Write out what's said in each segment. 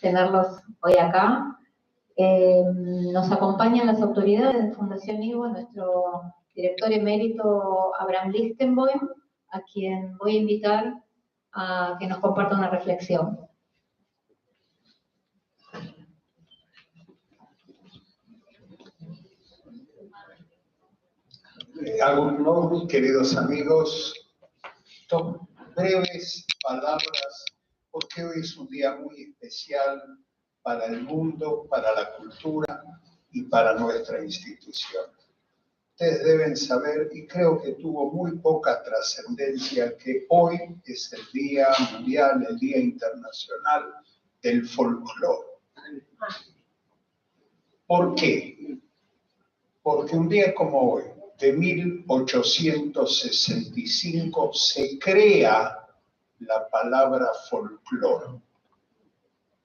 tenerlos hoy acá. Nos acompañan las autoridades de Fundación Ivo, nuestro director emérito Abraham Lichtenboim, a quien voy a invitar a que nos comparta una reflexión. Algunos, queridos amigos, dos breves palabras, porque hoy es un día muy especial para el mundo, para la cultura y para nuestra institución. Ustedes deben saber, y creo que tuvo muy poca trascendencia, que hoy es el Día Mundial, el Día Internacional del Folclore. ¿Por qué? Porque un día como hoy, de 1865, se crea la palabra folclore,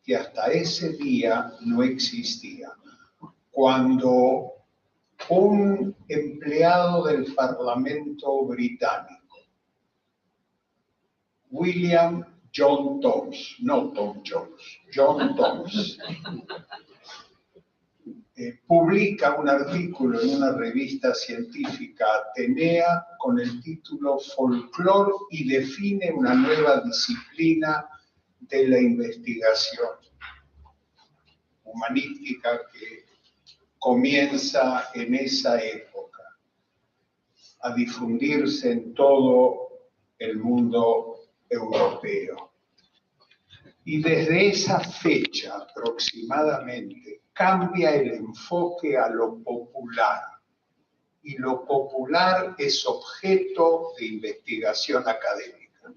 que hasta ese día no existía. Cuando un empleado del Parlamento británico, William John Thoms, no Tom Jones, John Thoms, publica un artículo en una revista científica atenea con el título Folclore y define una nueva disciplina de la investigación humanística que comienza en esa época a difundirse en todo el mundo europeo. Y desde esa fecha aproximadamente cambia el enfoque a lo popular. Y lo popular es objeto de investigación académica.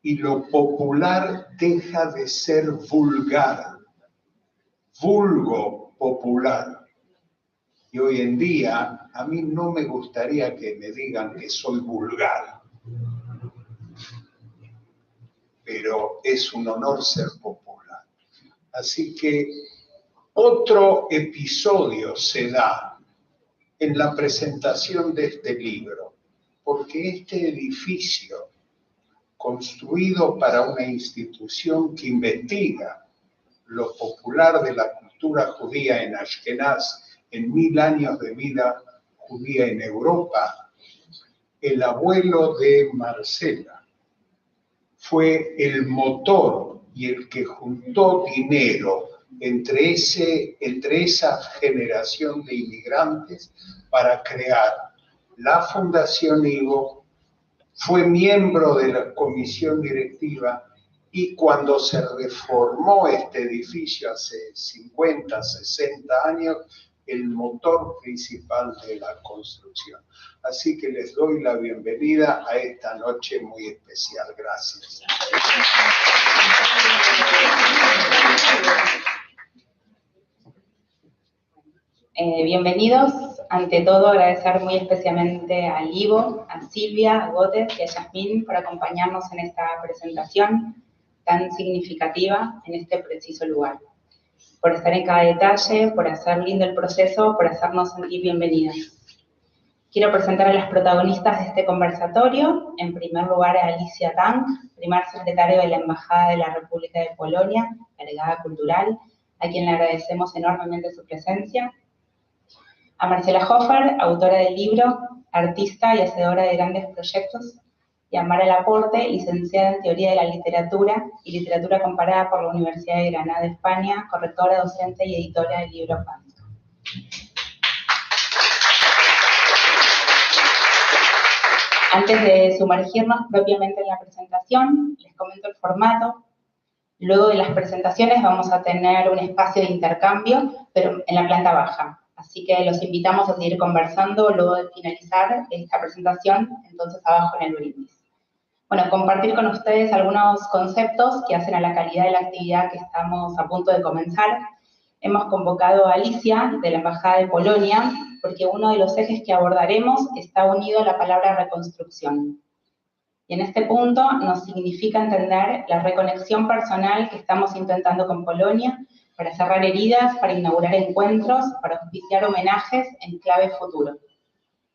Y lo popular deja de ser vulgar. Vulgo popular. Y hoy en día a mí no me gustaría que me digan que soy vulgar. Pero es un honor ser popular. Así que otro episodio se da en la presentación de este libro, porque este edificio, construido para una institución que investiga lo popular de la cultura judía en Ashkenaz, en 1000 años de vida judía en Europa, el abuelo de Marcela fue el motor y el que juntó dinero entre esa generación de inmigrantes para crear la Fundación Ivo, fue miembro de la comisión directiva y cuando se reformó este edificio hace 50, 60 años, el motor principal de la construcción. Así que les doy la bienvenida a esta noche muy especial. Gracias. Bienvenidos. Ante todo, agradecer muy especialmente a Ivo, a Silvia, a Gotes y a Yasmín por acompañarnos en esta presentación tan significativa en este preciso lugar. Por estar en cada detalle, por hacer lindo el proceso, por hacernos sentir bienvenidas. Quiero presentar a las protagonistas de este conversatorio. En primer lugar, a Alicia Tang, primer secretario de la Embajada de la República de Polonia, delegada cultural, a quien le agradecemos enormemente su presencia. A Marcela Hofer, autora del libro, artista y hacedora de grandes proyectos. Y a Mara Laporte, licenciada en Teoría de la Literatura y Literatura Comparada por la Universidad de Granada, España, correctora docente y editora del libro Pánico. Antes de sumergirnos propiamente en la presentación, les comento el formato. Luego de las presentaciones vamos a tener un espacio de intercambio, pero en la planta baja. Así que los invitamos a seguir conversando luego de finalizar esta presentación, entonces abajo en el brindis. Bueno, compartir con ustedes algunos conceptos que hacen a la calidad de la actividad que estamos a punto de comenzar. Hemos convocado a Alicia, de la Embajada de Polonia, porque uno de los ejes que abordaremos está unido a la palabra reconstrucción. Y en este punto nos significa entender la reconexión personal que estamos intentando con Polonia para cerrar heridas, para inaugurar encuentros, para auspiciar homenajes en clave futuro,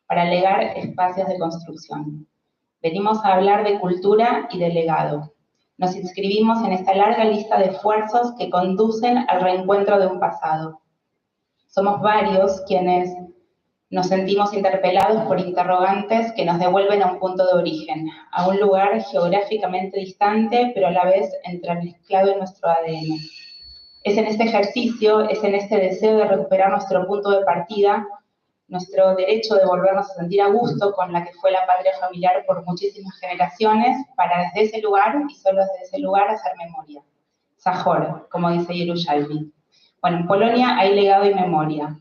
para legar espacios de construcción. Venimos a hablar de cultura y de legado, nos inscribimos en esta larga lista de esfuerzos que conducen al reencuentro de un pasado. Somos varios quienes nos sentimos interpelados por interrogantes que nos devuelven a un punto de origen, a un lugar geográficamente distante, pero a la vez entremezclado en nuestro ADN. Es en este ejercicio, es en este deseo de recuperar nuestro punto de partida, nuestro derecho de volvernos a sentir a gusto con la que fue la patria familiar por muchísimas generaciones, para desde ese lugar, y solo desde ese lugar, hacer memoria. Zahor, como dice Yerushalmi. Bueno, en Polonia hay legado y memoria.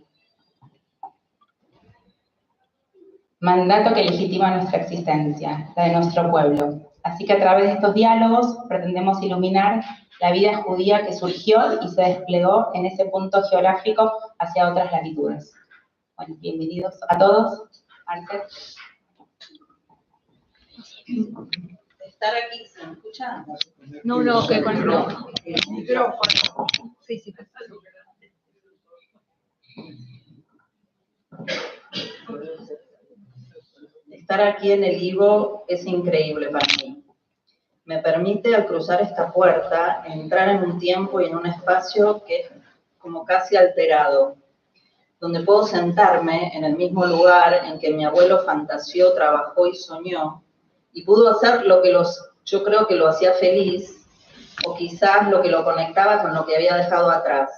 Mandato que legitima nuestra existencia, la de nuestro pueblo. Así que a través de estos diálogos pretendemos iluminar la vida judía que surgió y se desplegó en ese punto geográfico hacia otras latitudes. Bueno, bienvenidos a todos. Marce. Estar aquí, ¿se me escucha? No, que con el micrófono. Sí, sí. Estar aquí en el Ivo es increíble para mí. Me permite, al cruzar esta puerta, entrar en un tiempo y en un espacio que es como casi alterado, donde puedo sentarme en el mismo lugar en que mi abuelo fantaseó, trabajó y soñó, y pudo hacer lo que yo creo que lo hacía feliz, o quizás lo que lo conectaba con lo que había dejado atrás.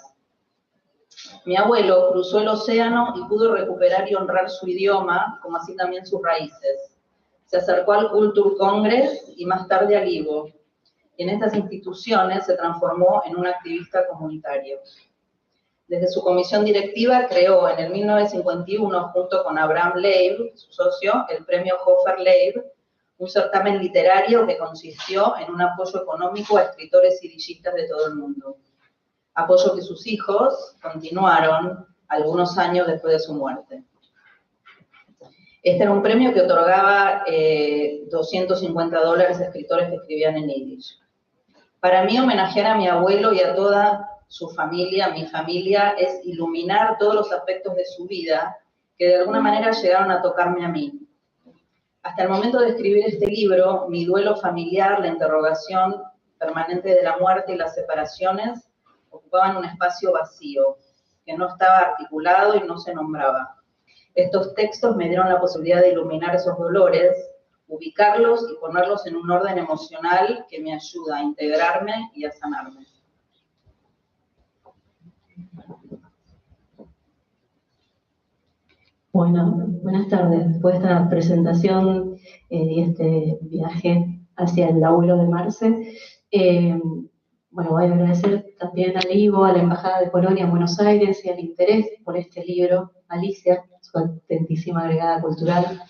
Mi abuelo cruzó el océano y pudo recuperar y honrar su idioma, como así también sus raíces. Se acercó al Culture Congress y más tarde al IVO, y en estas instituciones se transformó en un activista comunitario. Desde su comisión directiva creó en el 1951, junto con Abraham Leib, su socio, el premio Hofer Leib, un certamen literario que consistió en un apoyo económico a escritores idillistas de todo el mundo. Apoyo que sus hijos continuaron algunos años después de su muerte. Este era un premio que otorgaba $250 a escritores que escribían en yiddish. Para mí, homenajear a mi abuelo y a toda su familia, mi familia, es iluminar todos los aspectos de su vida que de alguna manera llegaron a tocarme a mí. Hasta el momento de escribir este libro, mi duelo familiar, la interrogación permanente de la muerte y las separaciones ocupaban un espacio vacío, que no estaba articulado y no se nombraba. Estos textos me dieron la posibilidad de iluminar esos dolores, ubicarlos y ponerlos en un orden emocional que me ayuda a integrarme y a sanarme. Bueno, buenas tardes. Después de esta presentación y este viaje hacia el laburo de Marce, bueno, voy a agradecer también al IVO, a la Embajada de Polonia en Buenos Aires y al interés por este libro, a Alicia, su atentísima agregada cultural,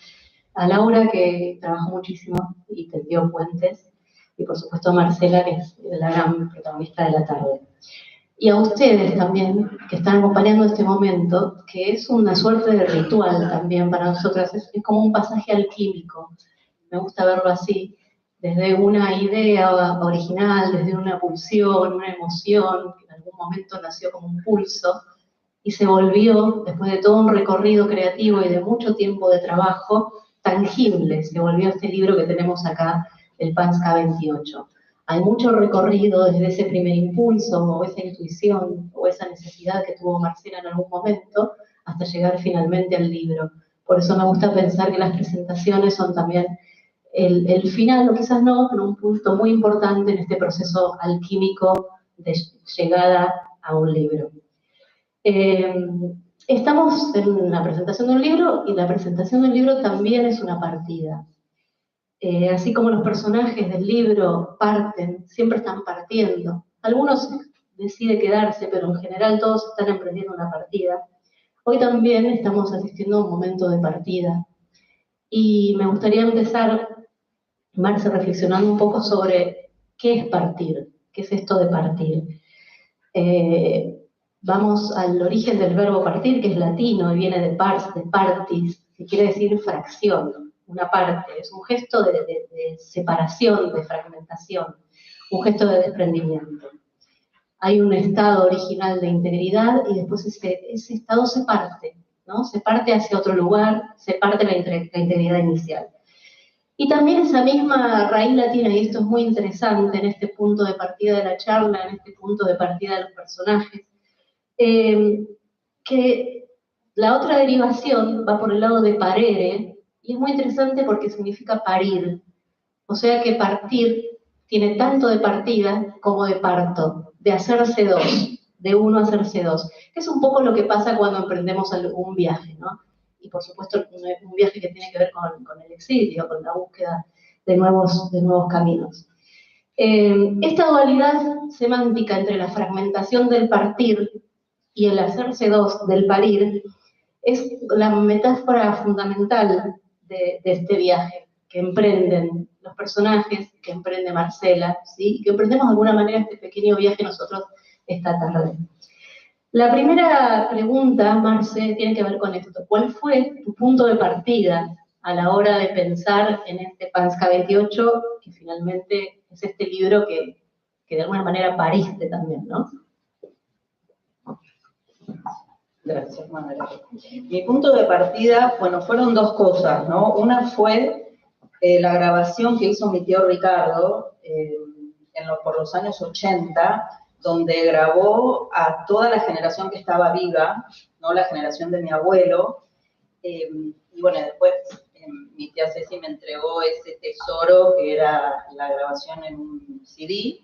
a Laura, que trabajó muchísimo y tendió puentes, y por supuesto a Marcela, que es la gran protagonista de la tarde. Y a ustedes también, que están acompañando este momento, que es una suerte de ritual también para nosotras, es como un pasaje alquímico, me gusta verlo así, desde una idea original, desde una pulsión, una emoción, que en algún momento nació como un pulso, y se volvió, después de todo un recorrido creativo y de mucho tiempo de trabajo, tangible, se volvió este libro que tenemos acá, el Panska 28. Hay mucho recorrido desde ese primer impulso, o esa intuición, o esa necesidad que tuvo Marcela en algún momento, hasta llegar finalmente al libro. Por eso me gusta pensar que las presentaciones son también el final, o quizás no, pero un punto muy importante en este proceso alquímico de llegada a un libro. Estamos en la presentación de un libro, y la presentación del libro también es una partida. Así como los personajes del libro parten, siempre están partiendo. Algunos deciden quedarse, pero en general todos están emprendiendo una partida. Hoy también estamos asistiendo a un momento de partida. Y me gustaría empezar, Marce, reflexionando un poco sobre qué es partir, qué es esto de partir. Vamos al origen del verbo partir, que es latino y viene de pars, de partis, que quiere decir fracción, una parte. Es un gesto de separación, de fragmentación, un gesto de desprendimiento. Hay un estado original de integridad y después ese estado se parte, ¿no? Se parte hacia otro lugar, se parte la integridad inicial. Y también esa misma raíz latina, y esto es muy interesante en este punto de partida de la charla, en este punto de partida de los personajes, que la otra derivación va por el lado de parere, y es muy interesante porque significa parir. O sea que partir tiene tanto de partida como de parto, de hacerse dos, de uno a hacerse dos, que es un poco lo que pasa cuando emprendemos un viaje, ¿no? Y por supuesto un viaje que tiene que ver con el exilio, con la búsqueda de nuevos caminos. Esta dualidad semántica entre la fragmentación del partir y el hacerse dos del parir es la metáfora fundamental de este viaje que emprenden los personajes, que emprende Marcela, ¿sí? Que emprendemos de alguna manera este pequeño viaje nosotros esta tarde. La primera pregunta, Marce, tiene que ver con esto. ¿Cuál fue tu punto de partida a la hora de pensar en este Panska 28, que finalmente es este libro que de alguna manera pariste también, ¿no? Gracias, Manuela. Mi punto de partida, bueno, fueron dos cosas, ¿no? Una fue la grabación que hizo mi tío Ricardo por los años 80, donde grabó a toda la generación que estaba viva, ¿no? La generación de mi abuelo. Y bueno, después mi tía Ceci me entregó ese tesoro que era la grabación en un CD.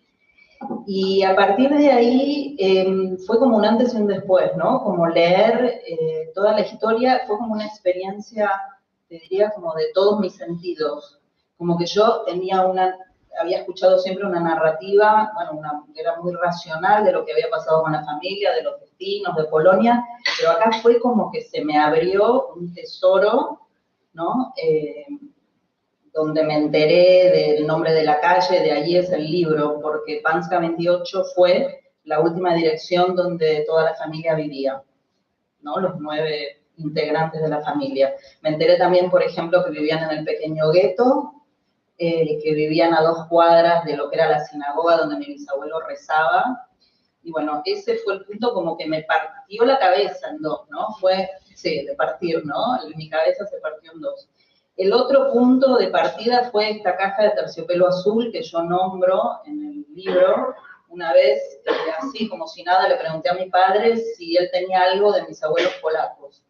Y a partir de ahí fue como un antes y un después, ¿no? Como leer toda la historia fue como una experiencia, te diría, como de todos mis sentidos. Como que yo había escuchado siempre una narrativa, bueno, que era muy racional de lo que había pasado con la familia, de los destinos, de Polonia, pero acá fue como que se me abrió un tesoro, ¿no? Donde me enteré del nombre de la calle, de allí es el libro, porque Panska 28 fue la última dirección donde toda la familia vivía, ¿no? Los 9 integrantes de la familia. Me enteré también, por ejemplo, que vivían en el pequeño gueto, que vivían a 2 cuadras de lo que era la sinagoga donde mi bisabuelo rezaba. Y bueno, ese fue el punto como que me partió la cabeza en dos, ¿no? Sí, de partir, ¿no? Mi cabeza se partió en dos. El otro punto de partida fue esta caja de terciopelo azul que yo nombro en el libro. Una vez, así como si nada, le pregunté a mi padre si él tenía algo de mis abuelos polacos.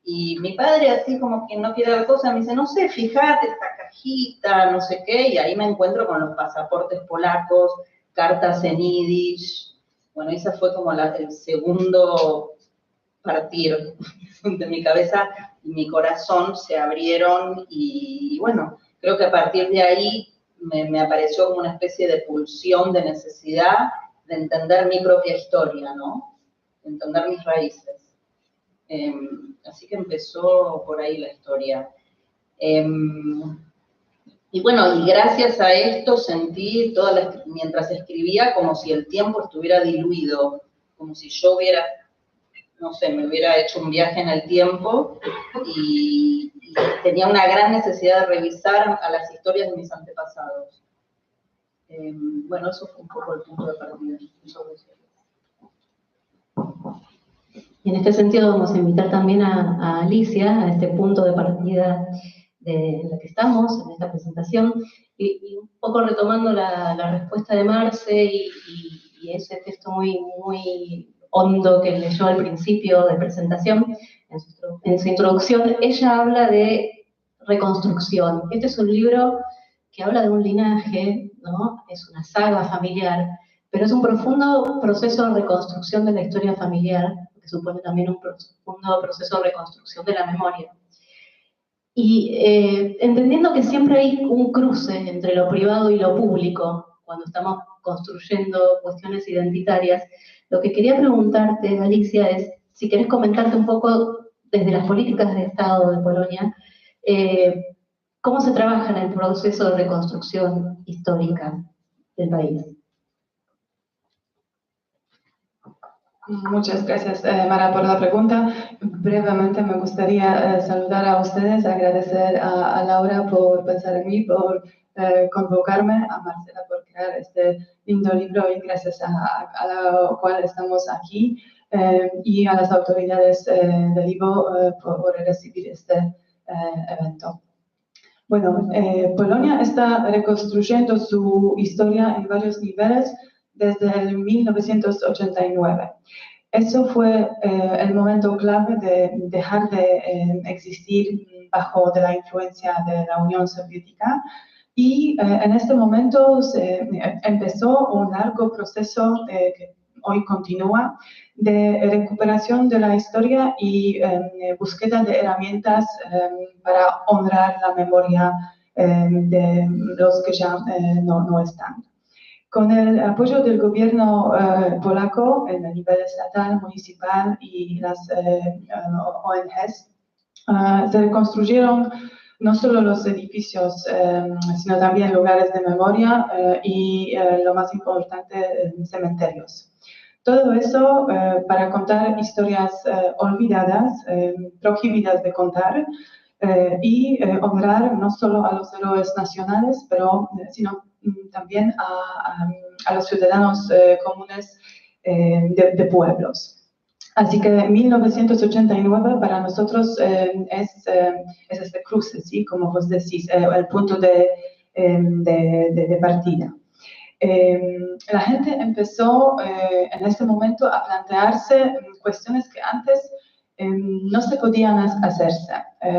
Y mi padre, así como quien no quiere dar cosa, me dice, no sé, fíjate, esta cajita, no sé qué, y ahí me encuentro con los pasaportes polacos, cartas en yiddish. Bueno, esa fue como el segundo partir de mi cabeza y mi corazón se abrieron y bueno, creo que a partir de ahí me apareció como una especie de pulsión, de necesidad de entender mi propia historia, ¿no? De entender mis raíces. Así que empezó por ahí la historia. Y bueno, y gracias a esto sentí mientras escribía como si el tiempo estuviera diluido, como si yo no sé, me hubiera hecho un viaje en el tiempo y tenía una gran necesidad de revisar a las historias de mis antepasados. Bueno, eso fue un poco el punto de partida. Y en este sentido vamos a invitar también a Alicia a este punto de partida en la que estamos, en esta presentación, y un poco retomando la respuesta de Marce y ese texto muy, muy hondo que leyó al principio de presentación, en su introducción, ella habla de reconstrucción. Este es un libro que habla de un linaje, ¿no? Es una saga familiar, pero es un profundo proceso de reconstrucción de la historia familiar, que supone también un profundo proceso de reconstrucción de la memoria. Y entendiendo que siempre hay un cruce entre lo privado y lo público, cuando estamos construyendo cuestiones identitarias, lo que quería preguntarte, Alicia, es si querés comentarte un poco desde las políticas de Estado de Polonia, cómo se trabaja en el proceso de reconstrucción histórica del país. Muchas gracias, Mara, por la pregunta. Brevemente me gustaría saludar a ustedes, agradecer a Laura por pensar en mí, por convocarme, a Marcela por crear este lindo libro y gracias a la cual estamos aquí y a las autoridades del IVO por recibir este evento. Bueno, Polonia está reconstruyendo su historia en varios niveles desde el 1989. Eso fue el momento clave de dejar de existir bajo de la influencia de la Unión Soviética y en este momento se empezó un largo proceso que hoy continúa de recuperación de la historia y búsqueda de herramientas para honrar la memoria de los que ya no están. Con el apoyo del gobierno polaco en el nivel estatal, municipal y las ONGs, se reconstruyeron no solo los edificios, sino también lugares de memoria y, lo más importante, cementerios. Todo eso para contar historias olvidadas, prohibidas de contar, y honrar no solo a los héroes nacionales, sino también a los ciudadanos comunes de pueblos. Así que 1989 para nosotros es este cruce, ¿sí? Como vos decís, el punto de partida. La gente empezó en este momento a plantearse cuestiones que antes no se podían hacerse,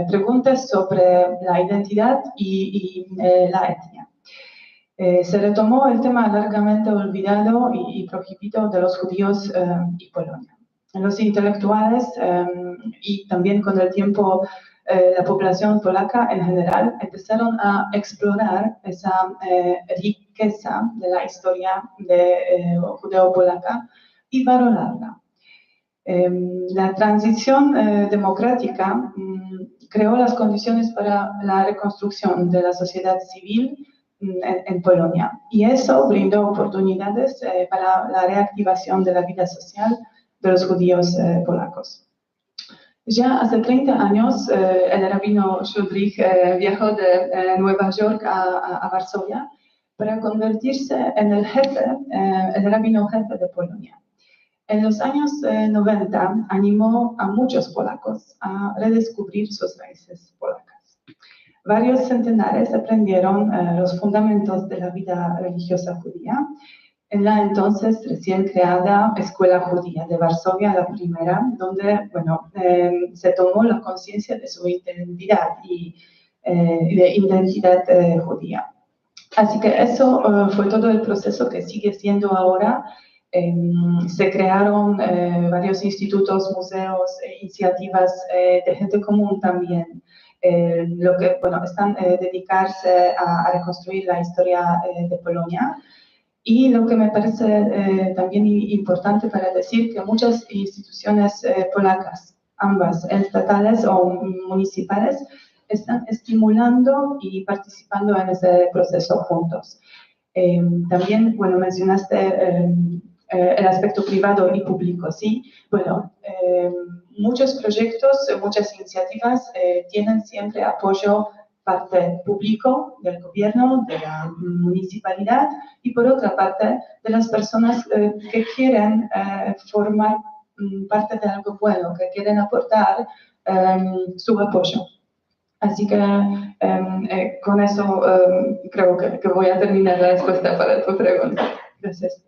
preguntas sobre la identidad y la etnia. Se retomó el tema largamente olvidado y prohibido de los judíos y Polonia. Los intelectuales y también con el tiempo la población polaca en general empezaron a explorar esa riqueza de la historia judeo-polaca y valorarla. La transición democrática creó las condiciones para la reconstrucción de la sociedad civil en Polonia y eso brindó oportunidades para la reactivación de la vida social de los judíos polacos. Ya hace 30 años el rabino Schuldrich viajó de Nueva York a Varsovia para convertirse en el rabino jefe de Polonia. En los años 90 animó a muchos polacos a redescubrir sus raíces polacas. Varios centenares aprendieron los fundamentos de la vida religiosa judía en la entonces recién creada Escuela Judía de Varsovia, la primera, donde se tomó la conciencia de su identidad y de identidad judía. Así que eso fue todo el proceso que sigue siendo ahora. Se crearon varios institutos, museos, iniciativas de gente común también, lo que están dedicarse a reconstruir la historia de Polonia. Y lo que me parece también importante para decir que muchas instituciones polacas, ambas estatales o municipales, están estimulando y participando en ese proceso juntos. También, mencionaste el aspecto privado y público, ¿sí? Muchos proyectos, muchas iniciativas tienen siempre apoyo parte público del gobierno, de la municipalidad y por otra parte de las personas que quieren formar parte de algo bueno, que quieren aportar su apoyo. Así que con eso creo que voy a terminar la respuesta para tu pregunta. Gracias.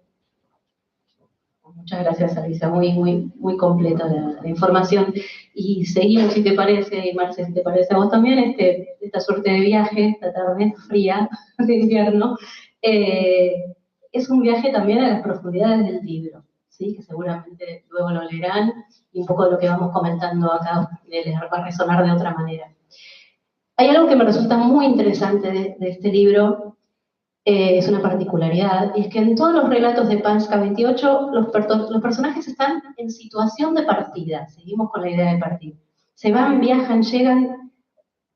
Muchas gracias, Alicia. Muy completa la información. Y seguimos, si te parece, y Marce, si te parece a vos también, esta suerte de viaje, esta tarde fría de invierno, es un viaje también a las profundidades del libro, ¿sí? Que seguramente luego lo leerán y un poco de lo que vamos comentando acá les va a resonar de otra manera. Hay algo que me resulta muy interesante de este libro, es una particularidad, y es que en todos los relatos de Pańska 28 los personajes están en situación de partida, seguimos con la idea de partir. Se van, viajan, llegan,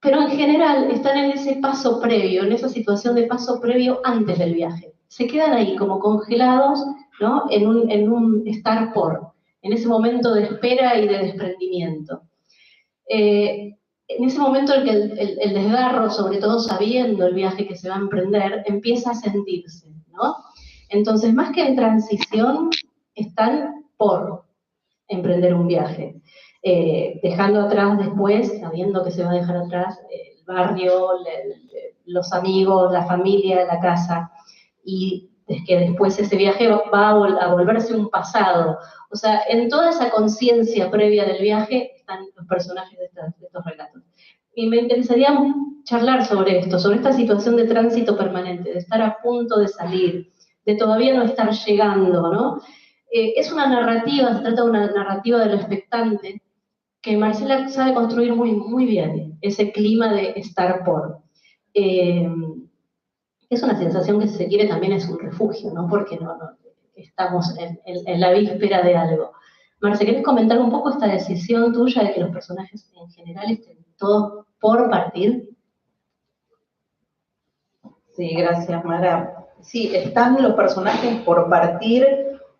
pero en general están en ese paso previo, en esa situación de paso previo antes del viaje. Se quedan ahí como congelados, ¿no? en un estar por, en ese momento de espera y de desprendimiento. En ese momento en que el desgarro, sobre todo sabiendo el viaje que se va a emprender, empieza a sentirse, ¿no? Entonces, más que en transición, están por emprender un viaje, dejando atrás después, sabiendo que se va a dejar atrás, barrio, los amigos, la familia, la casa, y es que después ese viaje va a volverse un pasado. O sea, en toda esa conciencia previa del viaje están los personajes de estos relatos. Y me interesaría charlar sobre esto, sobre esta situación de tránsito permanente, de estar a punto de salir, de todavía no estar llegando, ¿no? Es una narrativa, se trata de una narrativa de lo expectante, que Marcela sabe construir muy, muy bien, ese clima de estar por. Es una sensación que, si se quiere, también es un refugio, ¿no? Porque no estamos en la víspera de algo. Marce, ¿querés comentar un poco esta decisión tuya de que los personajes en general estén todos por partir? Sí, gracias, Mara. Sí, están los personajes por partir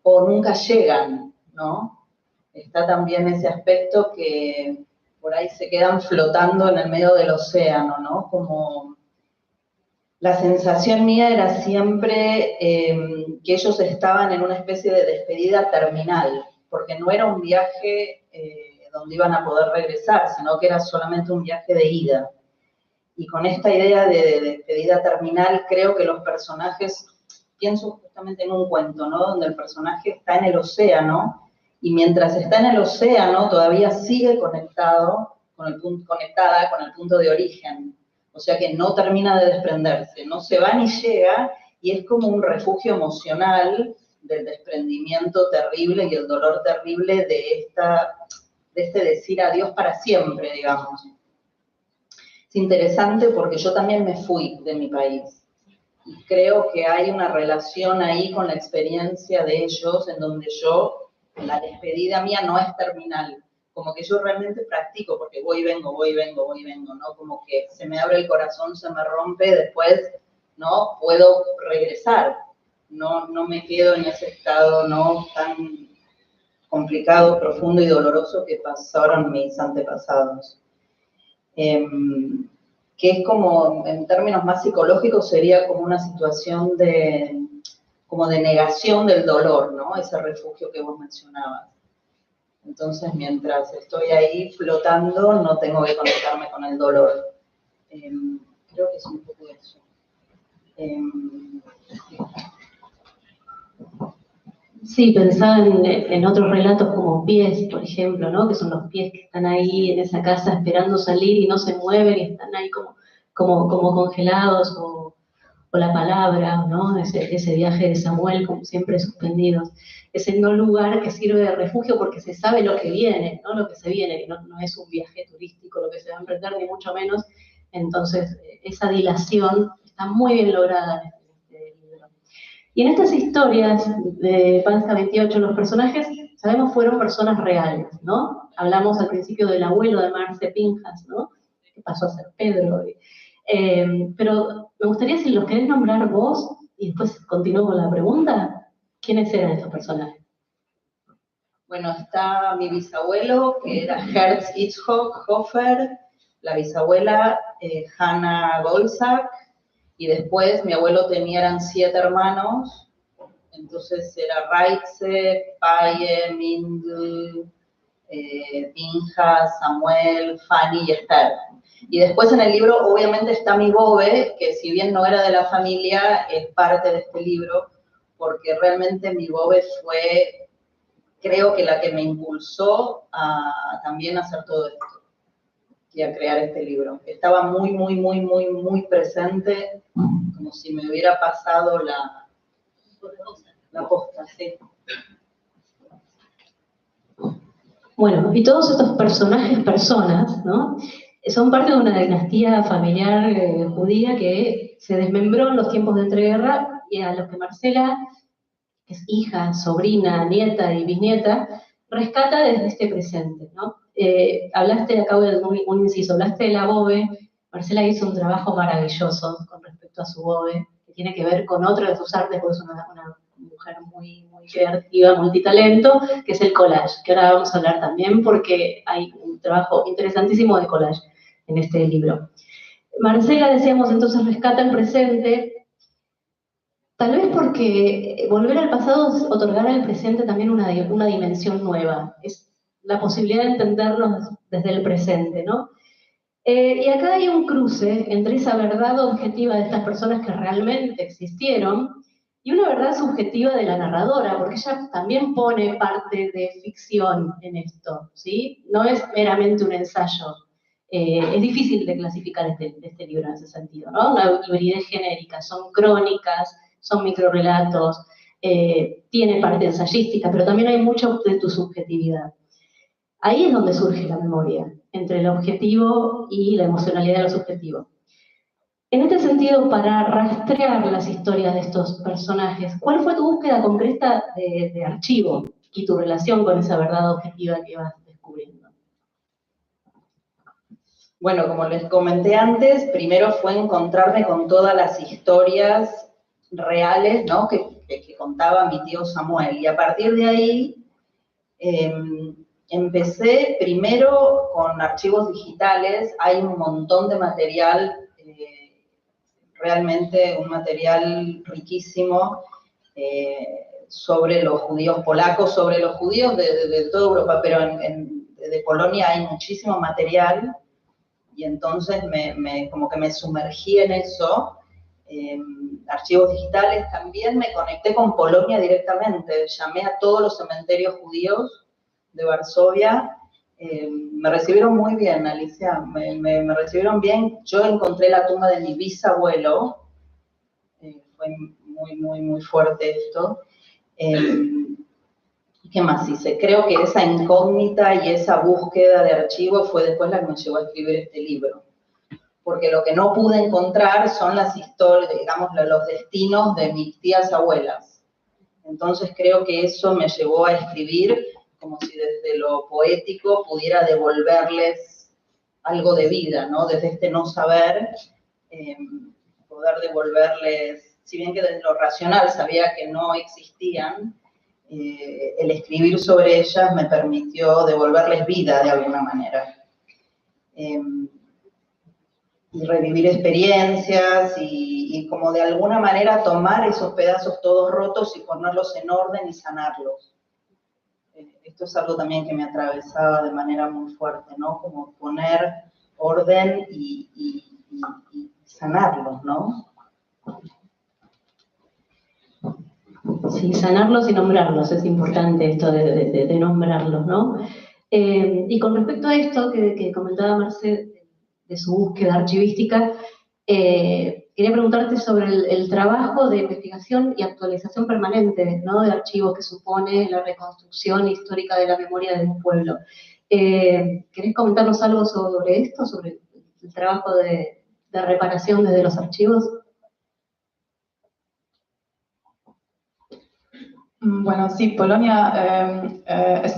o nunca llegan, ¿no? Está también ese aspecto que por ahí se quedan flotando en el medio del océano, ¿no? Como la sensación mía era siempre que ellos estaban en una especie de despedida terminal, porque no era un viaje donde iban a poder regresar, sino que era solamente un viaje de ida. Y con esta idea de despedida terminal, creo que los personajes, pienso justamente en un cuento, ¿no? Donde el personaje está en el océano, y mientras está en el océano todavía sigue conectada con el punto de origen. O sea que no termina de desprenderse, no se va ni llega, y es como un refugio emocional del desprendimiento terrible y el dolor terrible de este decir adiós para siempre, digamos. Es interesante porque yo también me fui de mi país, y creo que hay una relación ahí con la experiencia de ellos, en donde la despedida mía no es terminal, como que yo realmente practico, porque voy y vengo, ¿no? Como que se me abre el corazón, se me rompe, después, ¿no? Puedo regresar, no me quedo en ese estado, ¿no? Tan complicado, profundo y doloroso que pasaron mis antepasados. Que es como, en términos más psicológicos, sería como una situación de negación del dolor, ¿no? Ese refugio que vos mencionabas. Entonces, mientras estoy ahí flotando, no tengo que conectarme con el dolor. Creo que es un poco eso. Sí, pensaba en otros relatos como Pies, por ejemplo, ¿no? Que son los pies que están ahí en esa casa esperando salir y no se mueven y están ahí como congelados, o la palabra, ¿no? Ese viaje de Samuel, como siempre, suspendidos. Ese no lugar que sirve de refugio porque se sabe lo que viene, ¿no? Lo que se viene, que no es un viaje turístico lo que se va a emprender, ni mucho menos. Entonces, esa dilación está muy bien lograda en este libro. Y en estas historias de Panza 28, los personajes, sabemos, fueron personas reales, ¿no? Hablamos al principio del abuelo de Marce Pinjas, ¿no? Que pasó a ser Pedro. Pero me gustaría, si los querés nombrar vos, y después continúo con la pregunta, ¿quiénes eran estos personajes? Bueno, está mi bisabuelo, que era Herz Itzhok Hofer, la bisabuela Hannah Golzak, y después mi abuelo eran 7 hermanos, entonces era Raitze, Paye, Mindl, Pinjas, Samuel, Fanny y Esther. Y después en el libro, obviamente, está mi bobe, que si bien no era de la familia, es parte de este libro, porque realmente mi bobe fue, creo que la que me impulsó a también hacer todo esto y a crear este libro. Estaba muy, muy, muy, muy, muy presente, como si me hubiera pasado la posta, sí. Bueno, y todos estos personas, ¿no? Son parte de una dinastía familiar judía que se desmembró en los tiempos de entreguerra, y a los que Marcela, que es hija, sobrina, nieta y bisnieta, rescata desde este presente, ¿no? Hablaste, acabo de dar un inciso, hablaste de la bobe. Marcela hizo un trabajo maravilloso con respecto a su bobe, que tiene que ver con otro de sus artes, porque es una mujer muy, muy creativa, multitalento, que es el collage, que ahora vamos a hablar también, porque hay un trabajo interesantísimo de collage en este libro. Marcela, decíamos, entonces rescata el presente, tal vez porque volver al pasado es otorgar al presente también una dimensión nueva, es la posibilidad de entendernos desde el presente, ¿no? Y acá hay un cruce entre esa verdad objetiva de estas personas que realmente existieron y una verdad subjetiva de la narradora, porque ella también pone parte de ficción en esto, ¿sí? No es meramente un ensayo. Es difícil de clasificar este libro en ese sentido, ¿no? Una hibridez genérica, son crónicas, son microrelatos, tiene parte ensayística, pero también hay mucho de tu subjetividad. Ahí es donde surge la memoria, entre el objetivo y la emocionalidad de lo subjetivo. En este sentido, para rastrear las historias de estos personajes, ¿cuál fue tu búsqueda concreta de archivo y tu relación con esa verdad objetiva que vas descubriendo? Bueno, como les comenté antes, primero fue encontrarme con todas las historias reales, ¿no?, que contaba mi tío Samuel. Y a partir de ahí empecé primero con archivos digitales. Hay un montón de material, realmente un material riquísimo sobre los judíos polacos, sobre los judíos de toda Europa, pero de Polonia hay muchísimo material. Y entonces como que me sumergí en eso, archivos digitales. También me conecté con Polonia directamente, llamé a todos los cementerios judíos de Varsovia. Me recibieron muy bien, Alicia, me recibieron bien. Yo encontré la tumba de mi bisabuelo, fue muy fuerte esto. ¿Qué más hice? Creo que esa incógnita y esa búsqueda de archivo fue después la que me llevó a escribir este libro. Porque lo que no pude encontrar son las historias, digamos, los destinos de mis tías abuelas. Entonces creo que eso me llevó a escribir como si desde lo poético pudiera devolverles algo de vida, ¿no? Desde este no saber, poder devolverles, si bien que desde lo racional sabía que no existían, el escribir sobre ellas me permitió devolverles vida de alguna manera. Y revivir experiencias y como de alguna manera tomar esos pedazos todos rotos y ponerlos en orden y sanarlos. Esto es algo también que me atravesaba de manera muy fuerte, ¿no? Como poner orden y sanarlos, ¿no? Sí, sanarlos y nombrarlos, es importante esto de nombrarlos, ¿no? Y con respecto a esto que comentaba Marce, de su búsqueda archivística, quería preguntarte sobre el trabajo de investigación y actualización permanente, ¿no?, de archivos que supone la reconstrucción histórica de la memoria de un pueblo. ¿Querés comentarnos algo sobre esto, sobre el trabajo de reparación desde los archivos? Bueno, sí, Polonia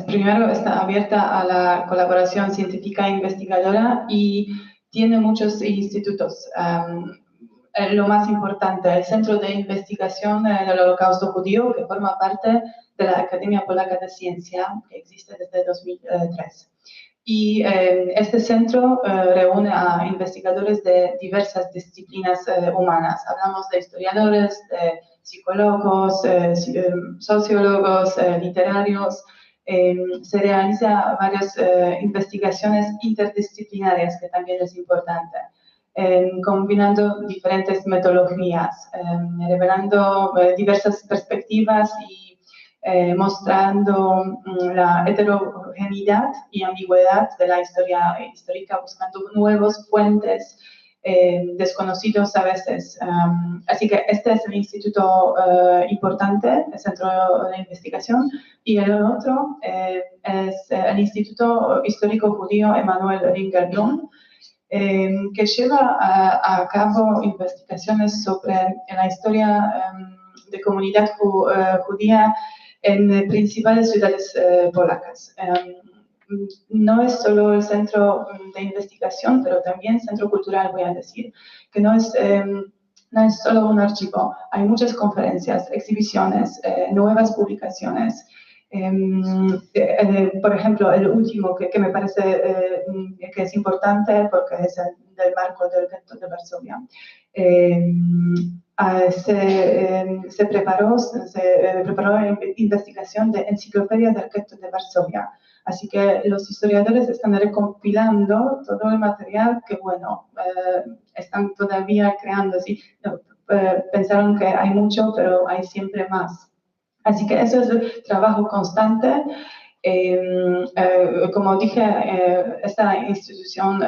primero está abierta a la colaboración científica e investigadora y tiene muchos institutos. Lo más importante, el Centro de Investigación del Holocausto Judío, que forma parte de la Academia Polaca de Ciencia, que existe desde 2003. Y este centro reúne a investigadores de diversas disciplinas humanas. Hablamos de historiadores, de psicólogos, sociólogos, literarios. Se realizan varias investigaciones interdisciplinarias, que también es importante, combinando diferentes metodologías, revelando diversas perspectivas y mostrando la heterogeneidad y ambigüedad de la historia histórica, buscando nuevos fuentes desconocidos a veces. Así que este es el instituto importante, el Centro de Investigación, y el otro es el Instituto Histórico Judío Emanuel Ringelblum, que lleva a cabo investigaciones sobre la historia de comunidad judía en principales ciudades polacas. No es solo el centro de investigación, pero también centro cultural, voy a decir, que no es solo un archivo. Hay muchas conferencias, exhibiciones, nuevas publicaciones. Por ejemplo, el último que me parece que es importante porque es el del marco del gueto de Varsovia. Se preparó la investigación de Enciclopedia del Gueto de Varsovia, Así que los historiadores están recompilando todo el material que, bueno, están todavía creando. ¿Sí? Pensaron que hay mucho, pero hay siempre más. Así que eso es el trabajo constante. Como dije, esta institución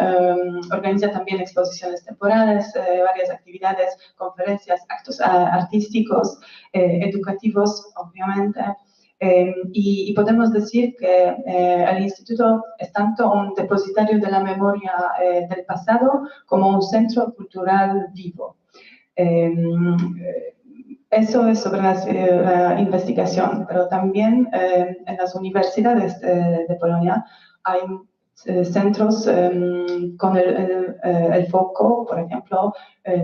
organiza también exposiciones temporales, varias actividades, conferencias, actos artísticos, educativos, obviamente. Y podemos decir que el instituto es tanto un depositario de la memoria del pasado como un centro cultural vivo. Eso es sobre la investigación, pero también en las universidades de Polonia hay centros con el foco, por ejemplo,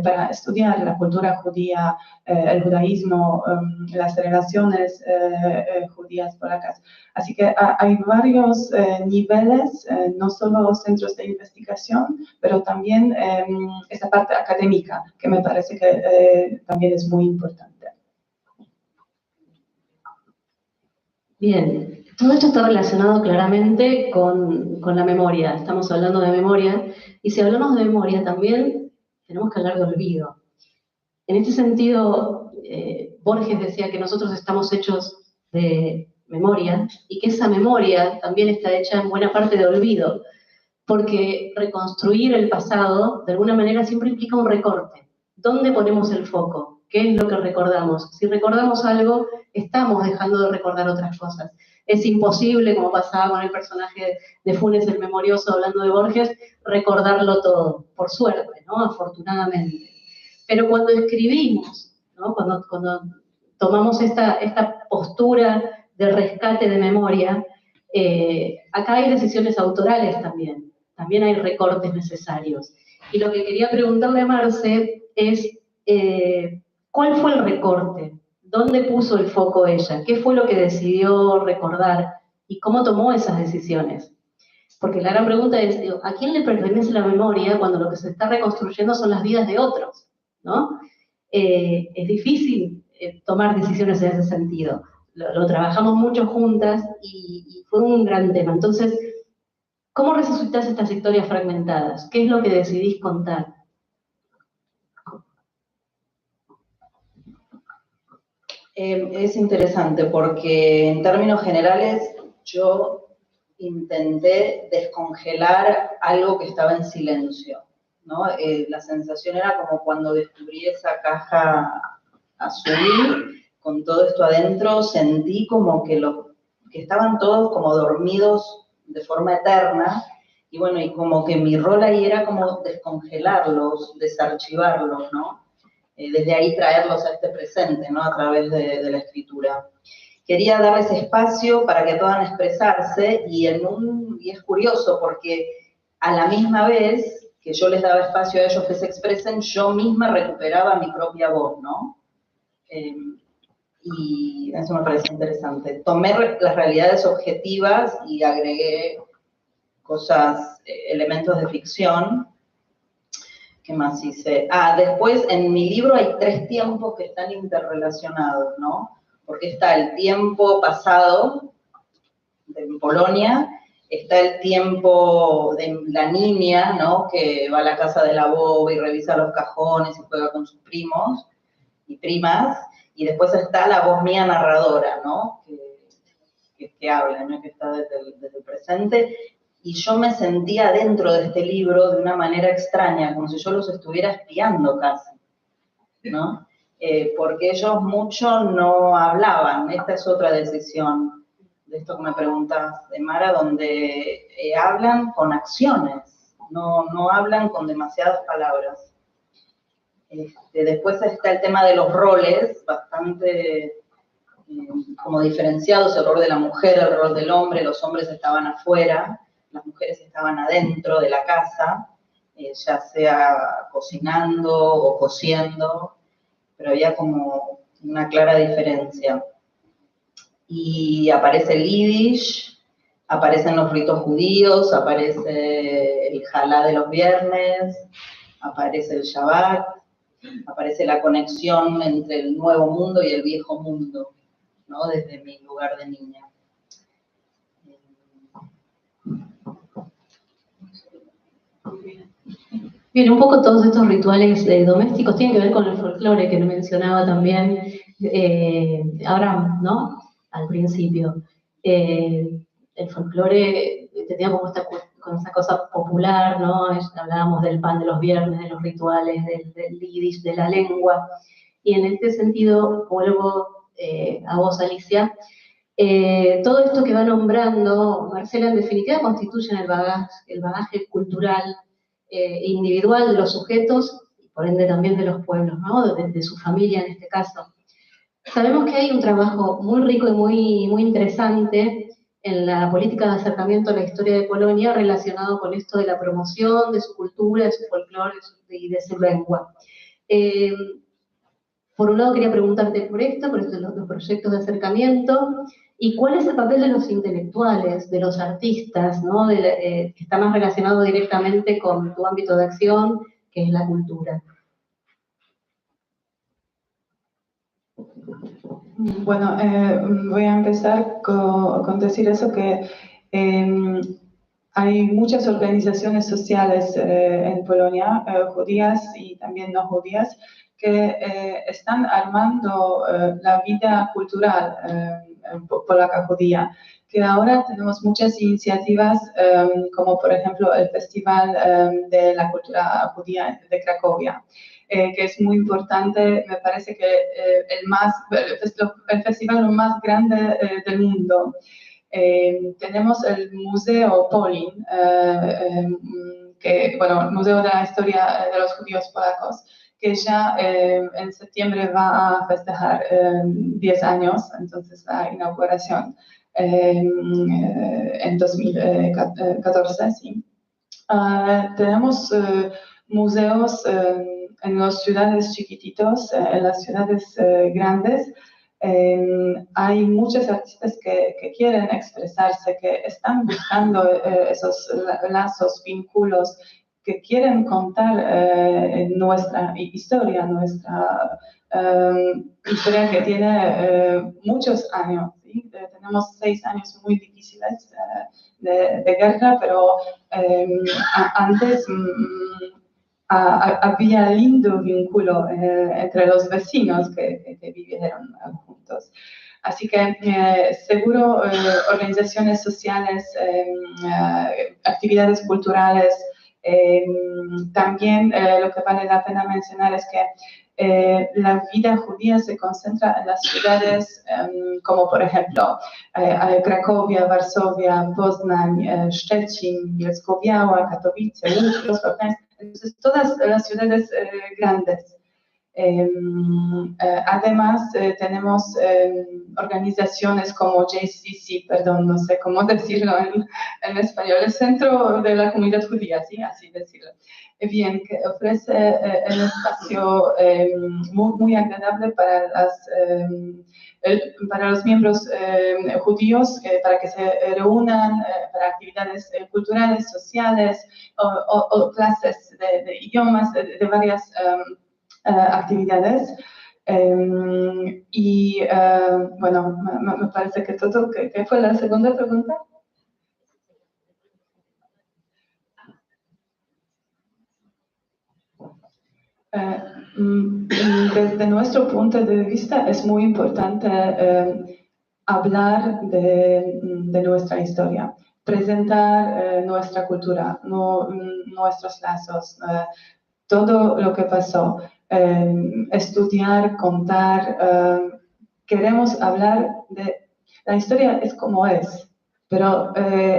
para estudiar la cultura judía, el judaísmo, las relaciones judías polacas. Así que hay varios niveles, no solo centros de investigación, pero también esa parte académica, que me parece que también es muy importante. Bien, todo esto está relacionado claramente con la memoria. Estamos hablando de memoria, y si hablamos de memoria también tenemos que hablar de olvido. En este sentido, Borges decía que nosotros estamos hechos de memoria y que esa memoria también está hecha en buena parte de olvido, porque reconstruir el pasado de alguna manera siempre implica un recorte. ¿Dónde ponemos el foco? ¿Qué es lo que recordamos? Si recordamos algo, estamos dejando de recordar otras cosas. Es imposible, como pasaba con el personaje de Funes el Memorioso hablando de Borges, recordarlo todo, por suerte, ¿no? Afortunadamente. Pero cuando escribimos, ¿no? Cuando tomamos esta postura de rescate de memoria, acá hay decisiones autorales también. También hay recortes necesarios. Y lo que quería preguntarle a Marce es, ¿cuál fue el recorte? ¿Dónde puso el foco ella? ¿Qué fue lo que decidió recordar? ¿Y cómo tomó esas decisiones? Porque la gran pregunta es, ¿a quién le pertenece la memoria cuando lo que se está reconstruyendo son las vidas de otros? ¿No? Es difícil tomar decisiones en ese sentido. Lo trabajamos mucho juntas y fue un gran tema. Entonces, ¿cómo resucitás estas historias fragmentadas? ¿Qué es lo que decidís contar? Es interesante porque en términos generales yo intenté descongelar algo que estaba en silencio, ¿no? La sensación era como cuando descubrí esa caja azul con todo esto adentro, sentí como que estaban todos como dormidos de forma eterna, y bueno, y como que mi rol ahí era como descongelarlos, desarchivarlos, ¿no? Desde ahí traerlos a este presente, ¿no? A través de la escritura. Quería darles espacio para que puedan expresarse, y es curioso porque a la misma vez que yo les daba espacio a ellos que se expresen, yo misma recuperaba mi propia voz, ¿no? Y eso me parece interesante. Tomé las realidades objetivas y agregué cosas, elementos de ficción. ¿Qué más hice? Después en mi libro hay 3 tiempos que están interrelacionados, ¿no? Porque está el tiempo pasado de Polonia, está el tiempo de la niña, ¿no? Que va a la casa de la boba y revisa los cajones y juega con sus primos y primas, y después está la voz mía narradora, ¿no? Que habla, ¿no? Que está desde el presente. Y yo me sentía dentro de este libro de una manera extraña, como si yo los estuviera espiando casi, ¿no? Porque ellos mucho no hablaban. Esta es otra decisión de esto que me preguntas, de Mara, donde hablan con acciones, no hablan con demasiadas palabras. Después está el tema de los roles, bastante como diferenciados, el rol de la mujer, el rol del hombre. Los hombres estaban afuera, las mujeres estaban adentro de la casa, ya sea cocinando o cosiendo, pero había como una clara diferencia. Y aparece el Yiddish, aparecen los ritos judíos, aparece el Jalá de los viernes, aparece el Shabbat, aparece la conexión entre el nuevo mundo y el viejo mundo, ¿no? Desde mi lugar de niña. Bien, un poco todos estos rituales domésticos tienen que ver con el folclore que mencionaba también Abraham, ¿no? Al principio. El folclore tenía como con esa cosa popular, ¿no? Hablábamos del pan de los viernes, de los rituales, del yiddish, de la lengua. Y en este sentido, vuelvo a vos, Alicia, todo esto que va nombrando Marcela, en definitiva, constituyen el bagaje cultural individual de los sujetos, y por ende también de los pueblos, ¿no? De su familia en este caso. Sabemos que hay un trabajo muy rico y muy interesante en la política de acercamiento a la historia de Polonia relacionado con esto de la promoción de su cultura, de su folclore y de su lengua. Por un lado quería preguntarte por los proyectos de acercamiento, y cuál es el papel de los intelectuales, de los artistas, ¿no? Que está más relacionado directamente con tu ámbito de acción, que es la cultura. Bueno, voy a empezar con decir eso, que hay muchas organizaciones sociales en Polonia, judías y también no judías, que están armando la vida cultural polaca judía, que ahora tenemos muchas iniciativas, como por ejemplo el Festival de la Cultura Judía de Cracovia, que es muy importante. Me parece que el festival más grande del mundo. Tenemos el Museo Polin, el Museo de la Historia de los Judíos Polacos, que ya en septiembre va a festejar 10 años, entonces la inauguración en 2014, sí. Tenemos museos en las ciudades chiquititos, en las ciudades grandes. Hay muchos artistas que quieren expresarse, que están buscando esos lazos, vínculos, que quieren contar nuestra historia que tiene muchos años. ¿Sí? Tenemos 6 años muy difíciles de guerra, pero antes había lindo vínculo entre los vecinos que vivieron juntos. Así que seguro organizaciones sociales, actividades culturales. También lo que vale la pena mencionar es que la vida judía se concentra en las ciudades como por ejemplo Cracovia, Varsovia, Poznań, Szczecin, Bielsko-Biała, Katowice, Łódź, entonces todas las ciudades grandes. Además tenemos organizaciones como JCC, perdón, no sé cómo decirlo en español, el Centro de la Comunidad Judía, ¿sí? Así decirlo. Bien, que ofrece un espacio muy agradable para los miembros judíos, para que se reúnan para actividades culturales, sociales o clases de idiomas, de varias actividades. Bueno, me parece que todo. ¿Qué fue la segunda pregunta? Desde nuestro punto de vista es muy importante hablar de nuestra historia, presentar nuestra cultura, nuestros lazos, todo lo que pasó, estudiar, contar. Queremos hablar de la historia, es como es, pero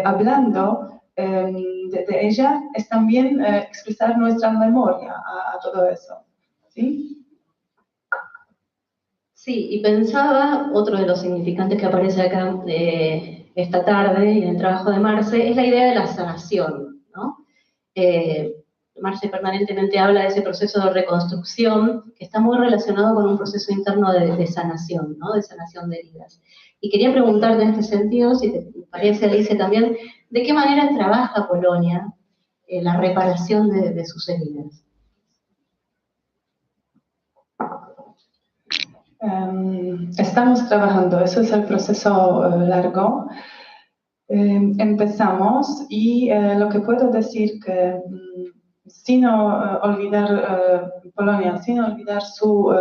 hablando de ella es también expresar nuestra memoria a todo eso, ¿sí? Sí, y pensaba, otro de los significantes que aparece acá esta tarde y en el trabajo de Marce, es la idea de la sanación, ¿no? Marce permanentemente habla de ese proceso de reconstrucción que está muy relacionado con un proceso interno de sanación, ¿no? De sanación de heridas. Y quería preguntarte en este sentido, si te parece, Alicia, también, ¿de qué manera trabaja Polonia la reparación de sus heridas? Estamos trabajando, eso es el proceso largo. Empezamos y lo que puedo decir que sin olvidar Polonia, sin olvidar su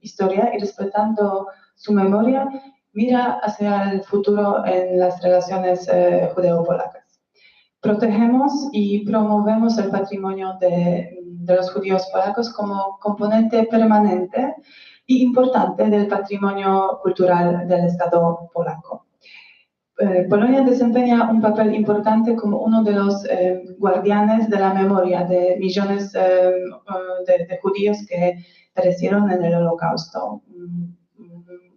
historia y respetando su memoria, mira hacia el futuro en las relaciones judeo-polacas. Protegemos y promovemos el patrimonio de los judíos polacos como componente permanente y importante del patrimonio cultural del Estado polaco. Polonia desempeña un papel importante como uno de los guardianes de la memoria de millones de judíos que perecieron en el Holocausto,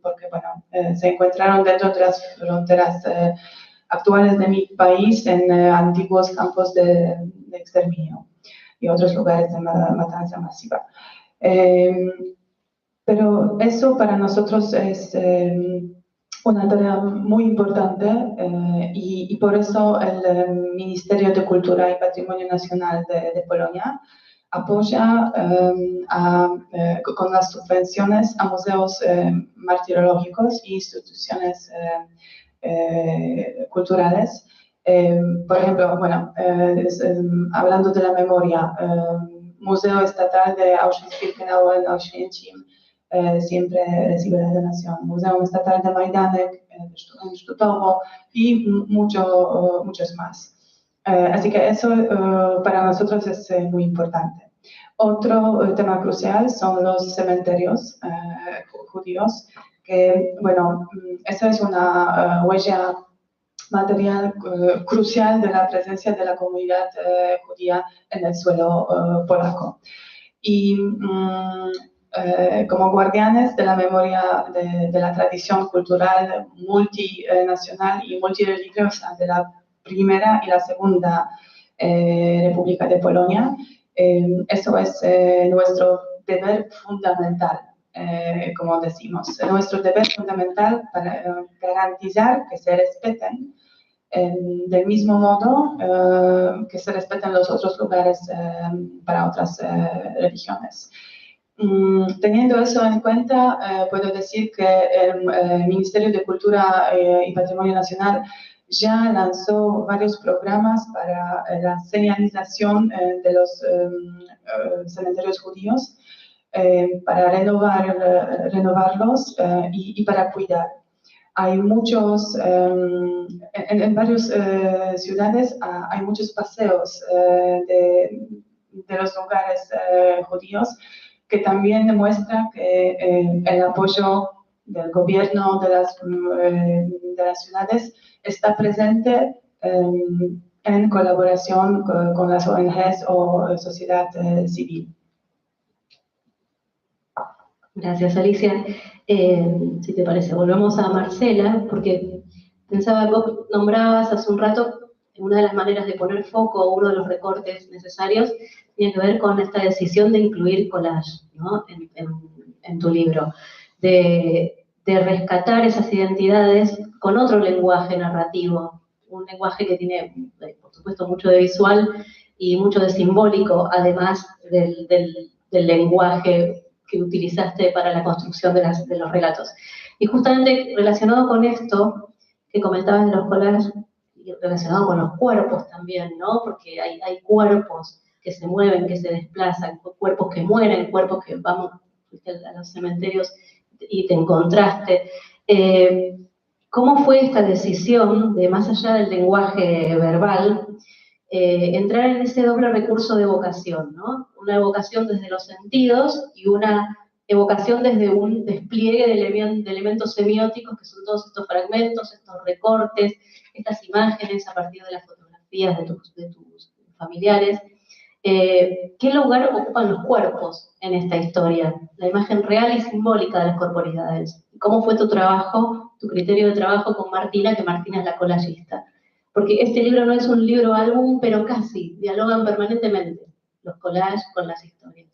porque bueno, se encontraron dentro de las fronteras actuales de mi país en antiguos campos de exterminio y otros lugares de matanza masiva. Pero eso para nosotros es una tarea muy importante y por eso el Ministerio de Cultura y Patrimonio Nacional de Polonia apoya con las subvenciones a museos martirológicos e instituciones culturales. Por ejemplo, bueno, hablando de la memoria, Museo Estatal de Auschwitz-Birkenau en Oświęcim siempre recibe la donación. Museo Estatal de Majdanek en Sztutowo y muchos más. Así que eso para nosotros es muy importante. Otro tema crucial son los cementerios judíos, que, bueno, eso es una huella material crucial de la presencia de la comunidad judía en el suelo polaco. Y como guardianes de la memoria de la tradición cultural multinacional y multireligiosa de la Primera y la Segunda República de Polonia, eso es nuestro deber fundamental, como decimos, nuestro deber fundamental para garantizar que se respeten del mismo modo que se respeten los otros lugares para otras religiones. Teniendo eso en cuenta, puedo decir que el Ministerio de Cultura y Patrimonio Nacional ya lanzó varios programas para la señalización de los cementerios judíos, para renovarlos y para cuidar. Hay muchos, en varias ciudades hay muchos paseos de los lugares judíos que también demuestra que el apoyo del gobierno de las ciudades está presente en colaboración con las ONGs o sociedad civil. Gracias, Alicia. Si te parece, volvemos a Marcela, porque pensaba, vos nombrabas hace un rato, una de las maneras de poner foco, uno de los recortes necesarios, tiene que ver con esta decisión de incluir collage, ¿no? en tu libro, de rescatar esas identidades con otro lenguaje narrativo, un lenguaje que tiene, por supuesto, mucho de visual y mucho de simbólico, además del lenguaje que utilizaste para la construcción de los relatos. Y justamente relacionado con esto que comentabas de los collages, y relacionado con los cuerpos también, ¿no? Porque hay cuerpos que se mueven, que se desplazan, cuerpos que mueren, cuerpos que vamos a los cementerios y te encontraste. ¿Cómo fue esta decisión de, más allá del lenguaje verbal, entrar en ese doble recurso de evocación, ¿no? Una evocación desde los sentidos y una evocación desde un despliegue de elementos semióticos, que son todos estos fragmentos, estos recortes, estas imágenes a partir de las fotografías de tus familiares? ¿Qué lugar ocupan los cuerpos en esta historia? La imagen real y simbólica de las corporidades. ¿Cómo fue tu trabajo, tu criterio de trabajo con Martina, que Martina es la collagista? Porque este libro no es un libro álbum, pero casi, dialogan permanentemente los collages con las historias.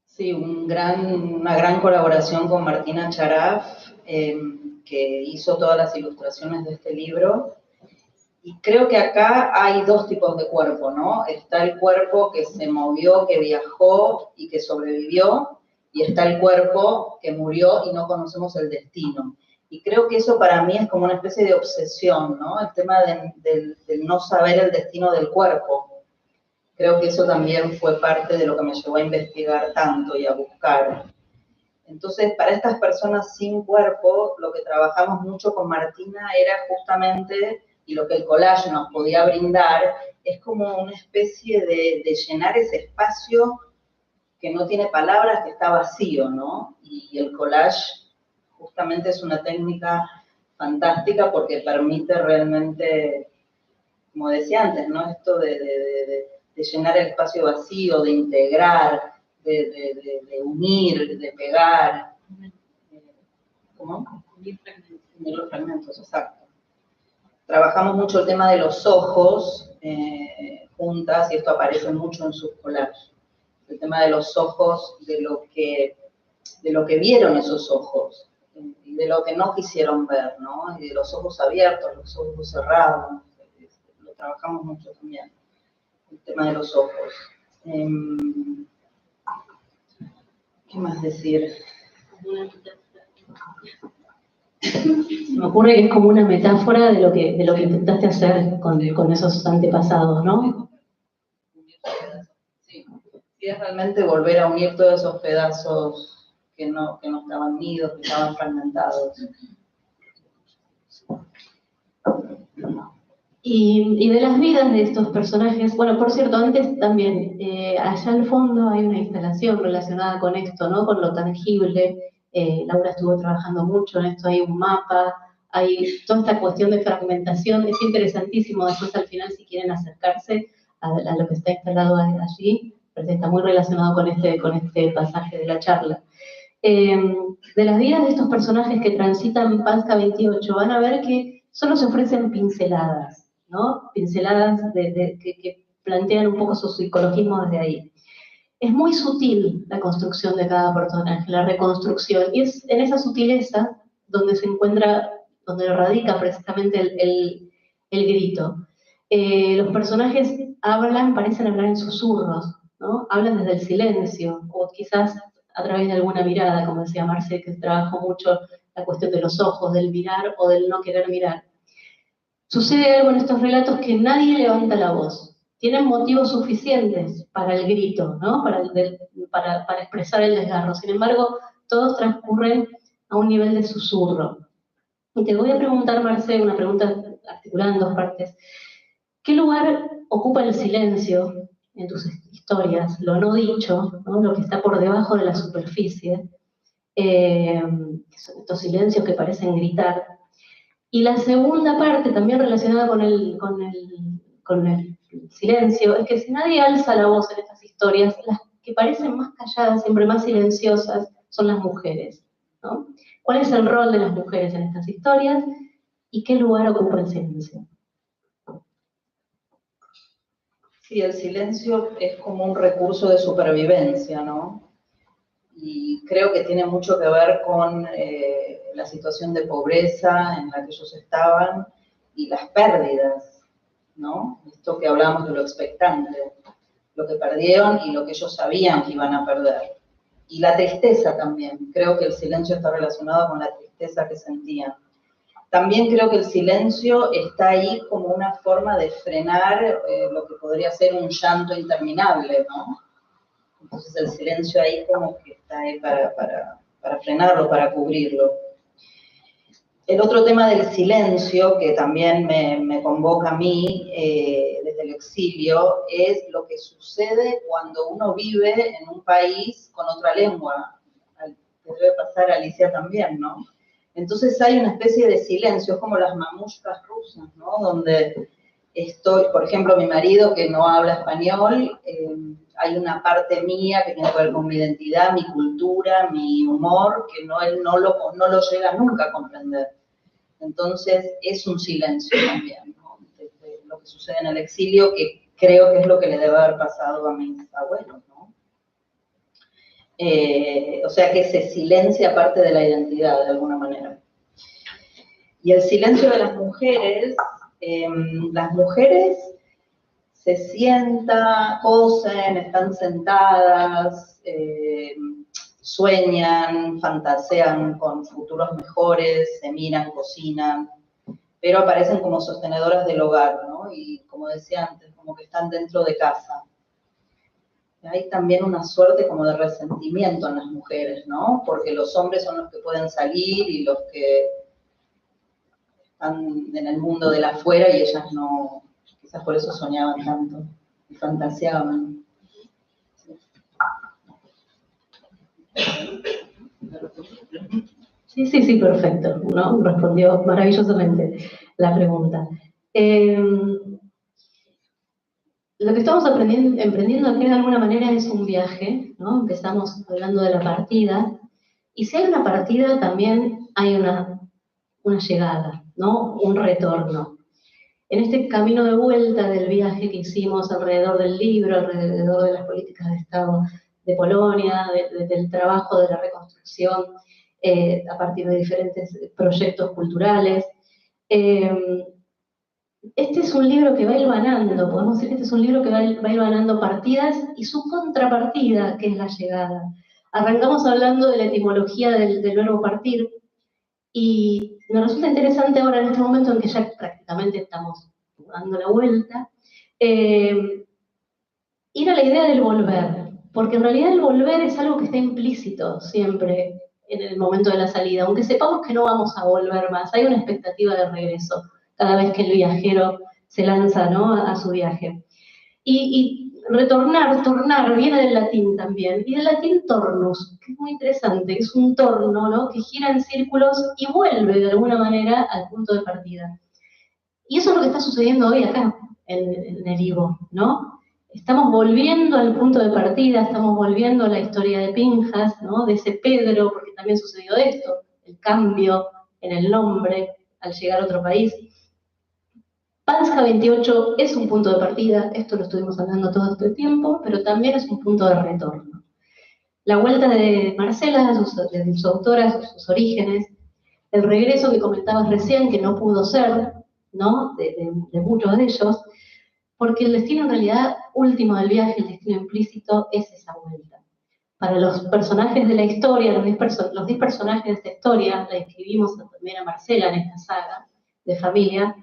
Sí, una gran colaboración con Martina Charaf, que hizo todas las ilustraciones de este libro. Y creo que acá hay dos tipos de cuerpo, ¿no? Está el cuerpo que se movió, que viajó y que sobrevivió, y está el cuerpo que murió y no conocemos el destino. Y creo que eso para mí es como una especie de obsesión, ¿no? El tema del no saber el destino del cuerpo. Creo que eso también fue parte de lo que me llevó a investigar tanto y a buscar. Entonces, para estas personas sin cuerpo, lo que trabajamos mucho con Martina era justamente, y lo que el collage nos podía brindar, es como una especie de llenar ese espacio que no tiene palabras, que está vacío, ¿no? Y el collage justamente es una técnica fantástica porque permite realmente, como decía antes, ¿no? Esto de llenar el espacio vacío, de integrar, de unir, de pegar. ¿Cómo? Unir los fragmentos, exacto. Trabajamos mucho el tema de los ojos juntas, y esto aparece mucho en sus collages. El tema de los ojos, de lo que vieron esos ojos, y de lo que no quisieron ver, ¿no? Y de los ojos abiertos, los ojos cerrados, lo trabajamos mucho también, el tema de los ojos. ¿Qué más decir? Me ocurre que es como una metáfora de lo que intentaste hacer con esos antepasados, ¿no? Sí, es realmente volver a unir todos esos pedazos que no estaban unidos, que estaban fragmentados. Y de las vidas de estos personajes, bueno, por cierto, antes también, allá al fondo hay una instalación relacionada con esto, ¿no? Con lo tangible. Laura estuvo trabajando mucho en esto, hay un mapa, hay toda esta cuestión de fragmentación, es interesantísimo. Después al final, si quieren acercarse a lo que está instalado allí, porque está muy relacionado con este pasaje de la charla. De las vidas de estos personajes que transitan Pasca 28, van a ver que solo se ofrecen pinceladas, ¿no? Pinceladas que plantean un poco su psicologismo desde ahí. Es muy sutil la construcción de cada personaje, la reconstrucción, y es en esa sutileza donde se encuentra, donde radica precisamente el grito. Los personajes parecen hablar en susurros, ¿no? Hablan desde el silencio, o quizás a través de alguna mirada, como decía Marce, que trabajó mucho la cuestión de los ojos, del mirar o del no querer mirar. Sucede algo en estos relatos que nadie levanta la voz. Tienen motivos suficientes para el grito, ¿no? Para expresar el desgarro. Sin embargo, todos transcurren a un nivel de susurro. Y te voy a preguntar, Marce, una pregunta articulada en dos partes. ¿Qué lugar ocupa el silencio en tus historias? Lo no dicho, ¿no? Lo que está por debajo de la superficie. Son estos silencios que parecen gritar. Y la segunda parte, también relacionada con el silencio, es que si nadie alza la voz en estas historias, las que parecen más calladas, siempre más silenciosas, son las mujeres, ¿no? ¿Cuál es el rol de las mujeres en estas historias y qué lugar ocupa el silencio? Sí, el silencio es como un recurso de supervivencia, ¿no? Y creo que tiene mucho que ver con la situación de pobreza en la que ellos estaban y las pérdidas, ¿no? Esto que hablamos de lo expectante, lo que perdieron y lo que ellos sabían que iban a perder. Y la tristeza también, creo que el silencio está relacionado con la tristeza que sentían. También creo que el silencio está ahí como una forma de frenar lo que podría ser un llanto interminable, ¿no? Entonces el silencio ahí como que está ahí para frenarlo, para cubrirlo. El otro tema del silencio, que también me convoca a mí desde el exilio, es lo que sucede cuando uno vive en un país con otra lengua. Que debe pasar a Alicia también, ¿no? Entonces hay una especie de silencio, es como las mamushkas rusas, ¿no? Donde estoy, por ejemplo, mi marido que no habla español, hay una parte mía que tiene que ver con mi identidad, mi cultura, mi humor, que él no lo llega nunca a comprender. Entonces es un silencio también, ¿no? Desde lo que sucede en el exilio, que creo que es lo que le debe haber pasado a mis abuelos, ¿no? O sea que se silencia parte de la identidad de alguna manera. Y el silencio de las mujeres se sientan, cosen, están sentadas, sueñan, fantasean con futuros mejores, se miran, cocinan, pero aparecen como sostenedoras del hogar, ¿no? Y como decía antes, como que están dentro de casa. Hay también una suerte como de resentimiento en las mujeres, ¿no? Porque los hombres son los que pueden salir y los que están en el mundo de la afuera y ellas no, quizás por eso soñaban tanto y fantaseaban. Sí, perfecto, ¿no? Respondió maravillosamente la pregunta. Lo que estamos emprendiendo aquí de alguna manera es un viaje, ¿no? Empezamos hablando de la partida, y si hay una partida también hay una llegada, ¿no? Un retorno. En este camino de vuelta del viaje que hicimos alrededor del libro, alrededor de las políticas de Estado de Polonia, del trabajo de la reconstrucción a partir de diferentes proyectos culturales, este es un libro que va hilvanando, podemos decir que este es un libro que va hilvanando partidas y su contrapartida, que es la llegada. Arrancamos hablando de la etimología del verbo partir, y me resulta interesante ahora en este momento en que ya prácticamente estamos dando la vuelta, ir a la idea del volver, porque en realidad el volver es algo que está implícito siempre en el momento de la salida, aunque sepamos que no vamos a volver más, hay una expectativa de regreso cada vez que el viajero se lanza, ¿no? a su viaje. Y retornar, tornar, viene del latín también, y del latín tornus, que es muy interesante, es un torno, ¿no? Que gira en círculos y vuelve de alguna manera al punto de partida. Y eso es lo que está sucediendo hoy acá, en el Ivo, ¿no? Estamos volviendo al punto de partida, estamos volviendo a la historia de Pinjas, ¿no? De ese Pedro, porque también sucedió esto, el cambio en el nombre al llegar a otro país. Panska 28 es un punto de partida, esto lo estuvimos hablando todo este tiempo, pero también es un punto de retorno. La vuelta de Marcela, de sus autoras, sus orígenes, el regreso que comentabas recién, que no pudo ser, ¿no? de muchos de ellos, porque el destino en realidad último del viaje, el destino implícito, es esa vuelta. Para los personajes de la historia, los 10 personajes de esta historia, la escribimos también a Marcela en esta saga de familia.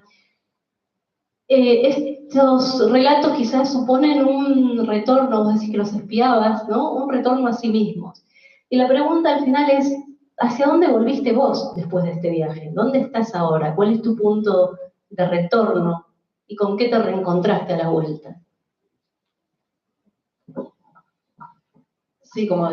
Estos relatos quizás suponen un retorno, vos decís que los espiabas, ¿no? Un retorno a sí mismos. Y la pregunta al final es, ¿hacia dónde volviste vos después de este viaje? ¿Dónde estás ahora? ¿Cuál es tu punto de retorno? ¿Y con qué te reencontraste a la vuelta? Sí, como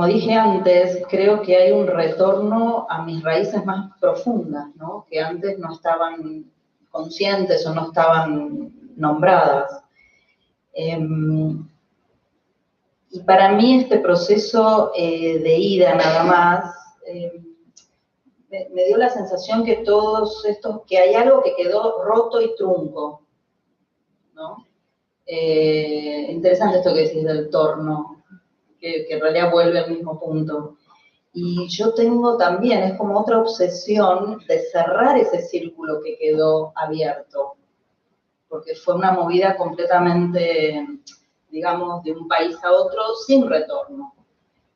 dije antes, creo que hay un retorno a mis raíces más profundas, ¿no? Que antes no estaban conscientes o no estaban nombradas. Y para mí este proceso de ida nada más, me dio la sensación que que hay algo que quedó roto y trunco, ¿no? Interesante esto que decís del torno, que en realidad vuelve al mismo punto. Y yo tengo también, es como otra obsesión de cerrar ese círculo que quedó abierto, porque fue una movida completamente, digamos, de un país a otro sin retorno.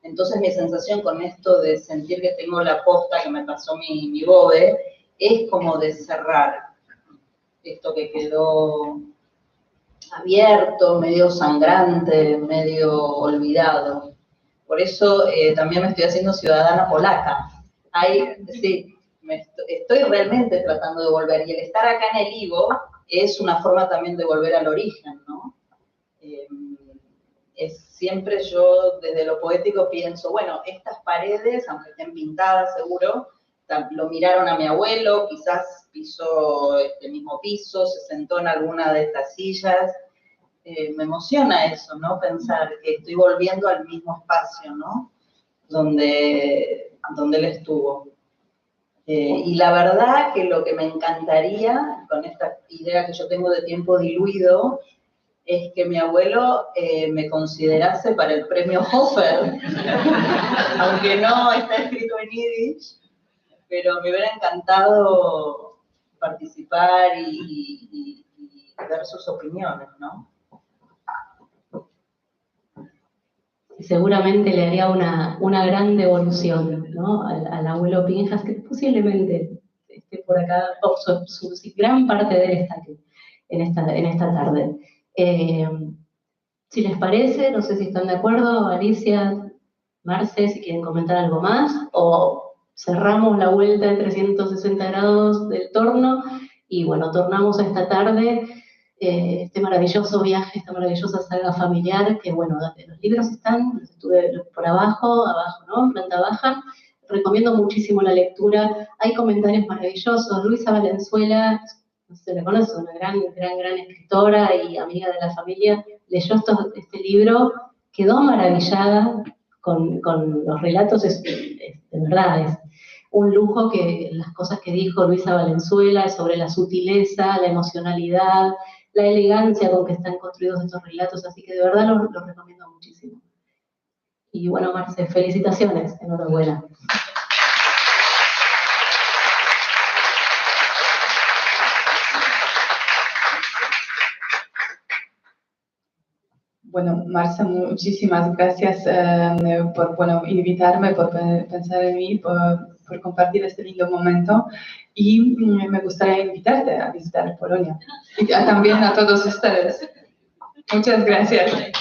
Entonces mi sensación con esto de sentir que tengo la posta que me pasó mi bobe, es como de cerrar esto que quedó abierto, medio sangrante, medio olvidado. Por eso también me estoy haciendo ciudadana polaca. Sí, estoy realmente tratando de volver. Y el estar acá en el Ivo es una forma también de volver al origen, ¿no? Siempre yo, desde lo poético, pienso, bueno, estas paredes, aunque estén pintadas seguro, lo miraron a mi abuelo, quizás pisó este mismo piso, se sentó en alguna de estas sillas. Me emociona eso, ¿no? Pensar que estoy volviendo al mismo espacio, ¿no? Donde él estuvo. Y la verdad que lo que me encantaría, con esta idea que yo tengo de tiempo diluido, es que mi abuelo me considerase para el premio Hofer, aunque no está escrito en yiddish, pero me hubiera encantado participar y ver sus opiniones, ¿no? seguramente le haría una gran devolución, ¿no? Al abuelo Pinjas, que posiblemente esté por acá, o su gran parte de él está aquí, en esta tarde. Si les parece, no sé si están de acuerdo, Alicia, Marce, si quieren comentar algo más, o cerramos la vuelta de 360 grados del torno, y bueno, tornamos a esta tarde este maravilloso viaje, esta maravillosa saga familiar, que bueno, los libros están, los estuve por abajo, ¿no? En planta baja. Recomiendo muchísimo la lectura, hay comentarios maravillosos. Luisa Valenzuela, no sé si la conoce, una gran escritora y amiga de la familia, leyó este libro, quedó maravillada con los relatos, de verdad, es un lujo que las cosas que dijo Luisa Valenzuela sobre la sutileza, la emocionalidad, la elegancia con que están construidos estos relatos, así que de verdad los recomiendo muchísimo. Y bueno, Marce, felicitaciones, enhorabuena. Bueno, Marce, muchísimas gracias por invitarme, por pensar en mí, por compartir este lindo momento. Y me gustaría invitarte a visitar Polonia. Y también a todos ustedes. Muchas gracias. Bueno,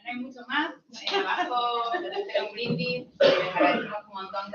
no hay mucho más. Abajo, les espero un brindis. Les agradecemos un montón.